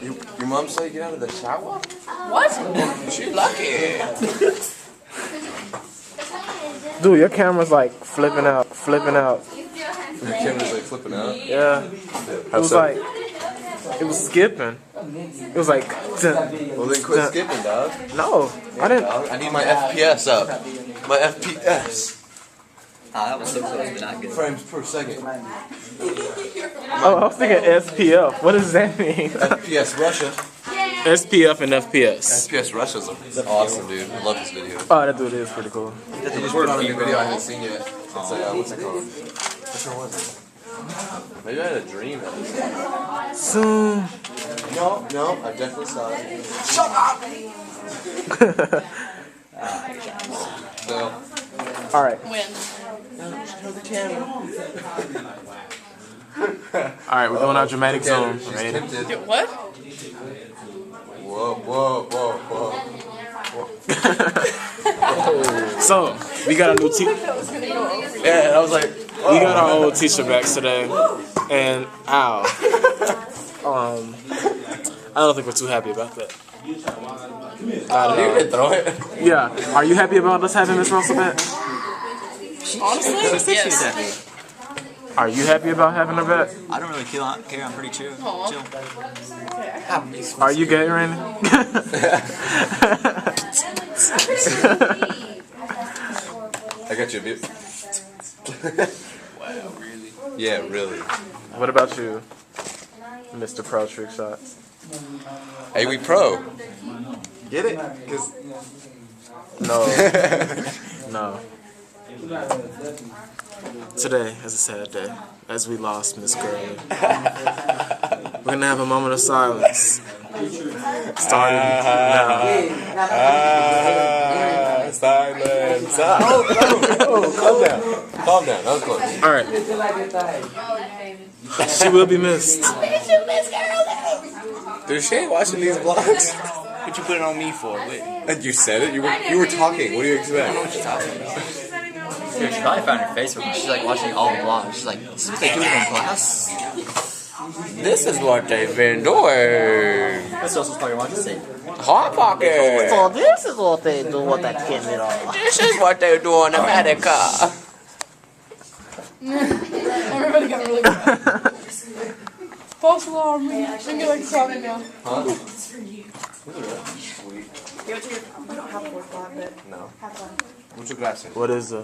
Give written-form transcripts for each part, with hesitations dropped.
Your mom saw you get out of the shower? What? She lucky. Dude, your camera's like flipping out. Your camera's like flipping out? Yeah. It was like, it was skipping. It was like, well then quit skipping, dog. No, I didn't. Dog, I need my FPS up. My FPS. That was so close, but not good. Frames per second. Oh, I was thinking SPF. What does that mean? FPS Russia. SPF and FPS. FPS Russia's awesome, dude. I love this video. Oh, that dude is pretty cool. He just put on a new video I haven't seen yet. It's what's it called? Which one was it? Maybe I had a dream. Soon. No, I definitely saw it. Shut up! So. Alright. When? Alright, we're doing our dramatic zone. Ready? What? Whoa. So, we got a new teacher. Yeah, I was like, we got our old teacher back today. And, ow. I don't think we're too happy about that. I didn't throw it. Yeah. Are you happy about us having Miss Russell back? Honestly, yes. Are you happy about having her back? I don't really care. I'm pretty chill. Are you gay or anything? I got you a bit. Wow, really? Yeah, really. What about you, Mr. Pro Trick Shots? Hey, we pro. Get it? Cause No. No. Today is a sad day, as we lost Miss Gurley. We're gonna have a moment of silence. Starting now. Silence. Calm down. That was close. Alright. She will be missed. Dude, she ain't watching these vlogs. What you put it on me for? Wait. And you said it. You were talking. What do you expect? What you talking about? Dude, she probably found her Facebook and she's like watching all the vlogs. She's like, this is what they do in class. This is what they've been doing. That's also probably want to say. Hot pocket. So this is what they do with that camera. This is what they do in America. Everybody got really good. False alarm. We can get like talking now. Huh? You don't have fourth block, but No. have fun. What's your glass in? What is Nah,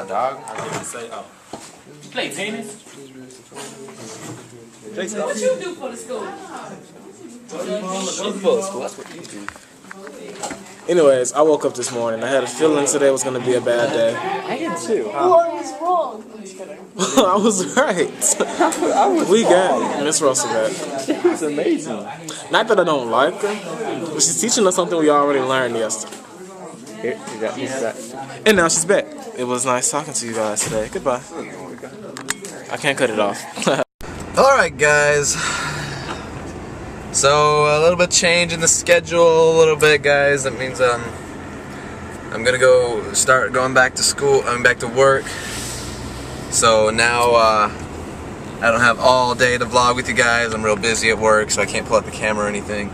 dog. I was gonna say, oh. You play tennis? What you do for the school? That's what you do. Anyways, I woke up this morning. I had a feeling today was gonna be a bad day. I did too. What is wrong? I'm just kidding. I was right. We got Miss Russell back. It was amazing. Not that I don't like her, but she's teaching us something we already learned yesterday. Here, you got that. And now she's back. It was nice talking to you guys today. Goodbye. I can't cut it off. Alright, guys. So, a little bit change in the schedule, a little bit, guys. That means I'm gonna start going back to school. I'm back to work. So now I don't have all day to vlog with you guys. I'm real busy at work, so I can't pull out the camera or anything.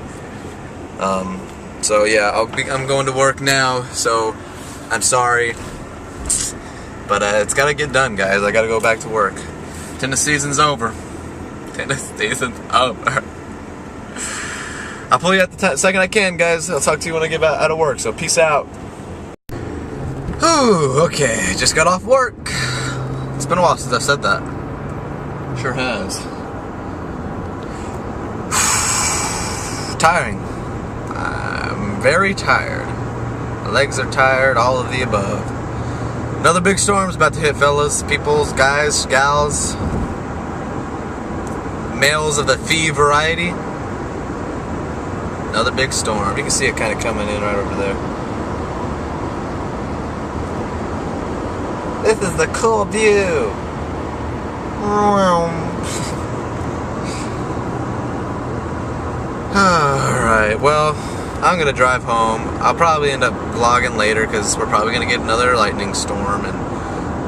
So yeah, I'm going to work now. So I'm sorry, but it's gotta get done, guys. I gotta go back to work. Tennis season's over. Tennis season's over. I'll pull you out the second I can, guys. I'll talk to you when I get out of work, so peace out. Whew, okay, just got off work. It's been a while since I've said that. Sure has. Tiring. I'm very tired. My legs are tired, all of the above. Another big storm's about to hit, fellas, peoples, guys, gals. Males of the fee variety. Another big storm. You can see it kind of coming in right over there. This is the cool view. Alright, well, I'm gonna drive home. I'll probably end up vlogging later because we're probably gonna get another lightning storm and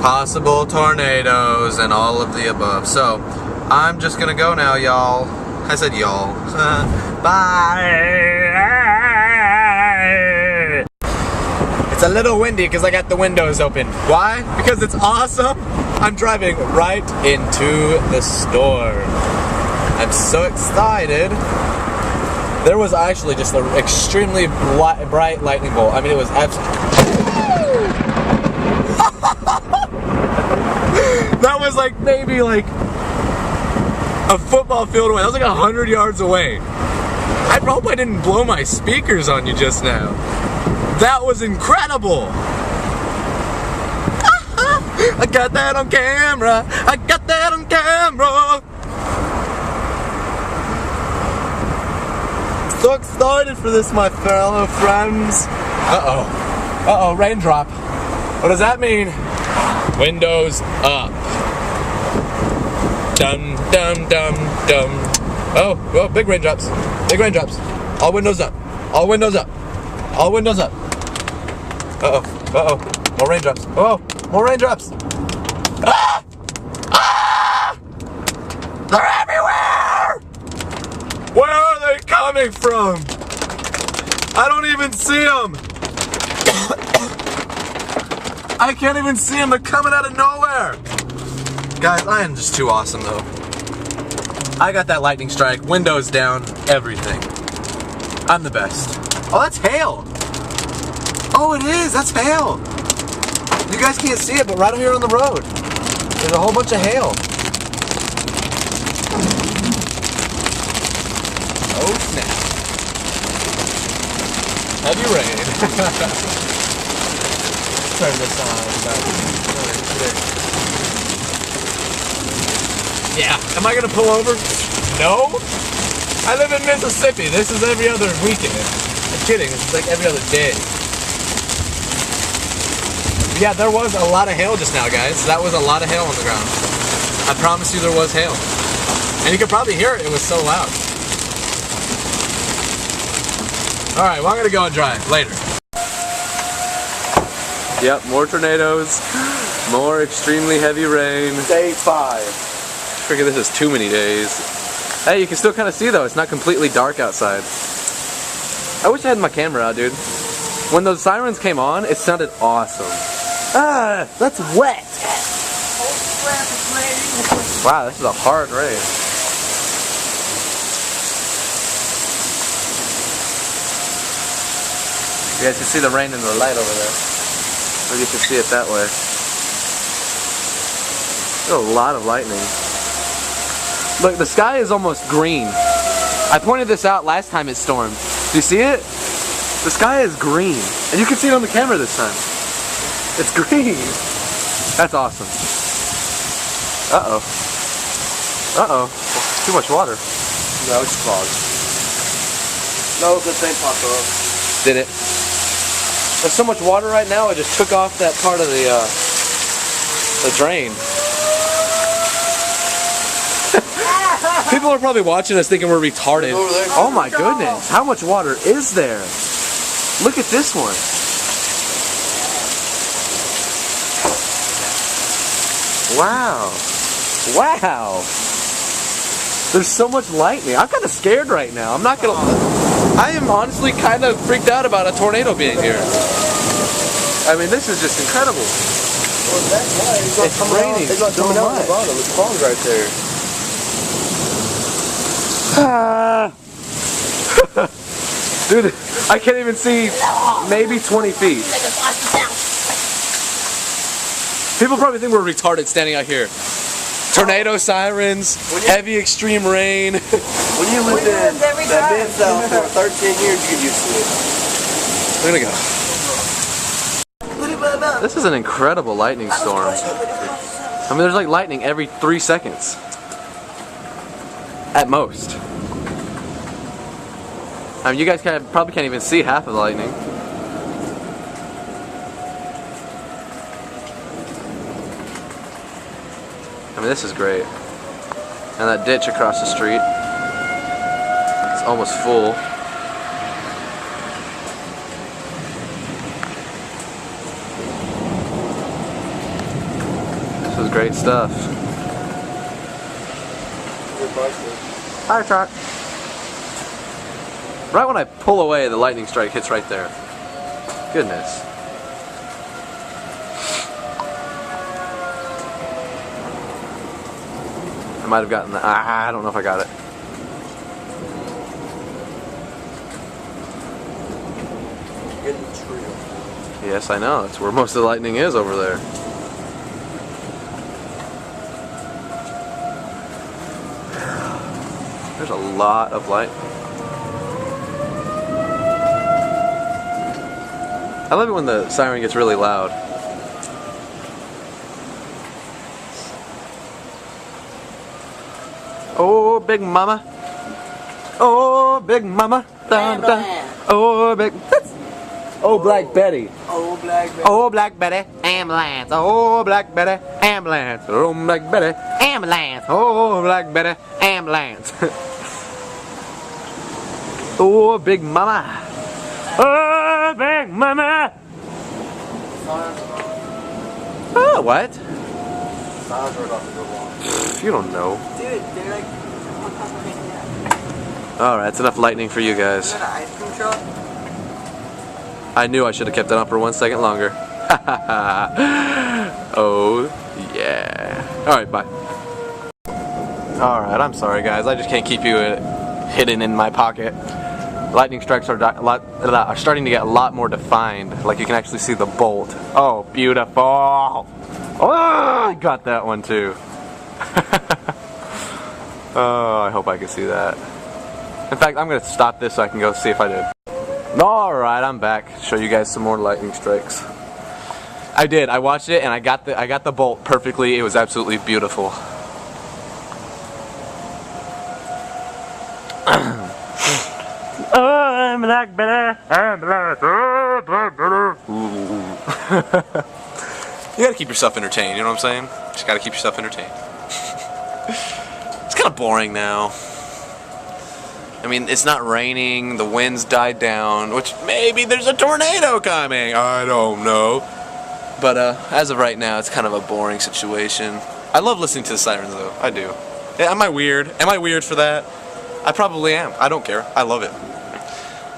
possible tornadoes and all of the above. So, I'm just gonna go now, y'all. I said y'all. Bye. It's a little windy because I got the windows open. Why? Because it's awesome. I'm driving right into the store. I'm so excited. There was actually just an extremely bright lightning bolt. I mean, it was absolutely... That was like maybe like a football field away. That was like 100 yards away. I hope I didn't blow my speakers on you just now. That was incredible. I got that on camera. I got that on camera. So excited for this, my fellow friends. Uh-oh. Uh-oh, raindrop. What does that mean? Windows up. Dum, dum, dum, dum. Oh, whoa, big raindrops. Big raindrops. All windows up. All windows up. All windows up. Uh-oh. Uh-oh. More raindrops. Oh, more raindrops. Ah! Ah! They're everywhere! Where are they coming from? I don't even see them. I can't even see them. They're coming out of nowhere. Guys, I am just too awesome, though. I got that lightning strike, windows down, everything. I'm the best. Oh, that's hail. Oh, it is. That's hail. You guys can't see it, but right here on the road, there's a whole bunch of hail. Oh, snap. Heavy rain. Turn this on. Yeah. Am I gonna pull over? No. I live in Mississippi. This is every other weekend. I'm kidding. This is like every other day. But yeah, there was a lot of hail just now, guys. That was a lot of hail on the ground. I promise you there was hail. And you could probably hear it. It was so loud. Alright, well I'm gonna go and drive later. Yep, more tornadoes, more extremely heavy rain. Day 5. Figure this is too many days. Hey, you can still kind of see though, it's not completely dark outside. I wish I had my camera out, dude. When those sirens came on, it sounded awesome. Ah, that's wet. Wow, this is a hard rain. You guys can see the rain in the light over there. Or you can see it that way. There's a lot of lightning. Look, the sky is almost green. I pointed this out last time it stormed. Do you see it? The sky is green. And you can see it on the camera this time. It's green. That's awesome. Uh-oh. Uh-oh. Too much water. No, it's clogged. No, good thing popped up. Did it? There's so much water right now, I just took off that part of the drain. People are probably watching us thinking we're retarded. Oh my goodness, how much water is there? Look at this one. Wow. Wow. There's so much lightning. I'm kind of scared right now. I'm not gonna... I am honestly kind of freaked out about a tornado being here. I mean, this is just incredible. Well, that's why it's raining It's not coming out the bottom. It's clogged right there. Dude, I can't even see maybe 20 feet. People probably think we're retarded standing out here. Tornado sirens, heavy extreme rain. When you lived in that Mid-South for 13 years, you get used to it. We're gonna go. This is an incredible lightning storm. I mean, there's like lightning every 3 seconds. At most. I mean, you guys probably can't even see half of the lightning. I mean, this is great. And that ditch across the street, it's almost full. This is great stuff. Fire truck. Right when I pull away, the lightning strike hits right there. Goodness. I might have gotten that. I don't know if I got it. Yes, I know. That's where most of the lightning is over there. There's a lot of light. I love it when the siren gets really loud. Oh, big mama. Oh, big mama. Dun, dun. Oh, big. Oh, Black Betty. Oh, Black Betty. Oh, Black Betty. Ambulance. Oh, Black Betty. Ambulance. Oh, Black Betty. Ambulance. Oh, Black Betty. Ambulance. Oh, big mama. Oh, big mama. Oh, what? Sirens are about to go off. You don't know. Dude, they're like... Alright, it's enough lightning for you guys. Is that an ice cream truck? I knew I should have kept it on for 1 second longer. Oh, yeah. Alright, bye. Alright, I'm sorry guys. I just can't keep you hidden in my pocket. Lightning strikes are starting to get a lot more defined. Like you can actually see the bolt. Oh, beautiful. Oh, I got that one too. Oh, I hope I can see that. In fact, I'm going to stop this so I can go see if I did. Alright, I'm back. Show you guys some more lightning strikes. I did. I watched it and I got the bolt perfectly. It was absolutely beautiful. Oh, I'm Black Betty. I'm Black. Oh, Black Betty. You gotta keep yourself entertained, you know what I'm saying? Just gotta keep yourself entertained. It's kind of boring now. I mean, it's not raining, the winds died down, which maybe there's a tornado coming. I don't know. But as of right now, it's kind of a boring situation. I love listening to the sirens though. I do. Yeah, am I weird? Am I weird for that? I probably am. I don't care. I love it.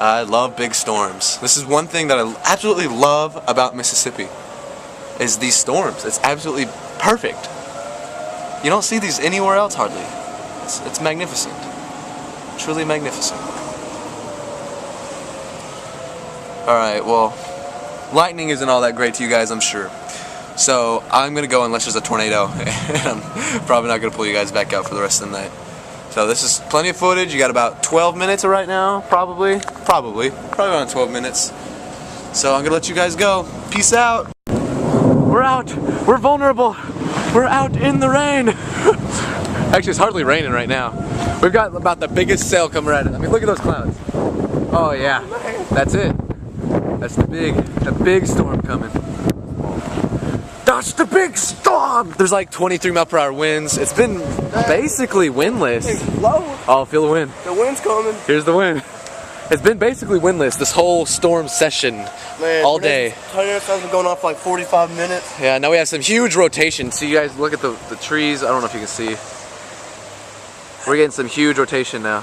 I love big storms. This is one thing that I absolutely love about Mississippi, is these storms. It's absolutely perfect. You don't see these anywhere else hardly. It's magnificent. Truly magnificent. Alright, well, lightning isn't all that great to you guys, I'm sure. So, I'm going to go unless there's a tornado. And I'm probably not going to pull you guys back out for the rest of the night. So this is plenty of footage. You got about 12 minutes right now, probably around 12 minutes. So I'm gonna let you guys go. Peace out. We're out. We're vulnerable. We're out in the rain. Actually, it's hardly raining right now. We've got about the biggest sail coming right at us. I mean, look at those clouds. Oh yeah, that's it. That's the big storm coming. That's the big storm! There's like 23 mile/hour winds. It's been basically windless. Oh, feel the wind. The wind's coming. Here's the wind. It's been basically windless this whole storm session. Man, all day. Tornado has been going on for like 45 minutes. Yeah, now we have some huge rotation. So you guys look at the trees. I don't know if you can see. We're getting some huge rotation now.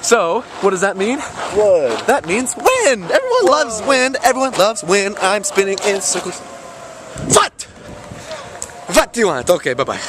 So, what does that mean? What? That means wind! Everyone loves wind! Everyone loves wind! I'm spinning in circles. What? What do you want? Okay, bye-bye.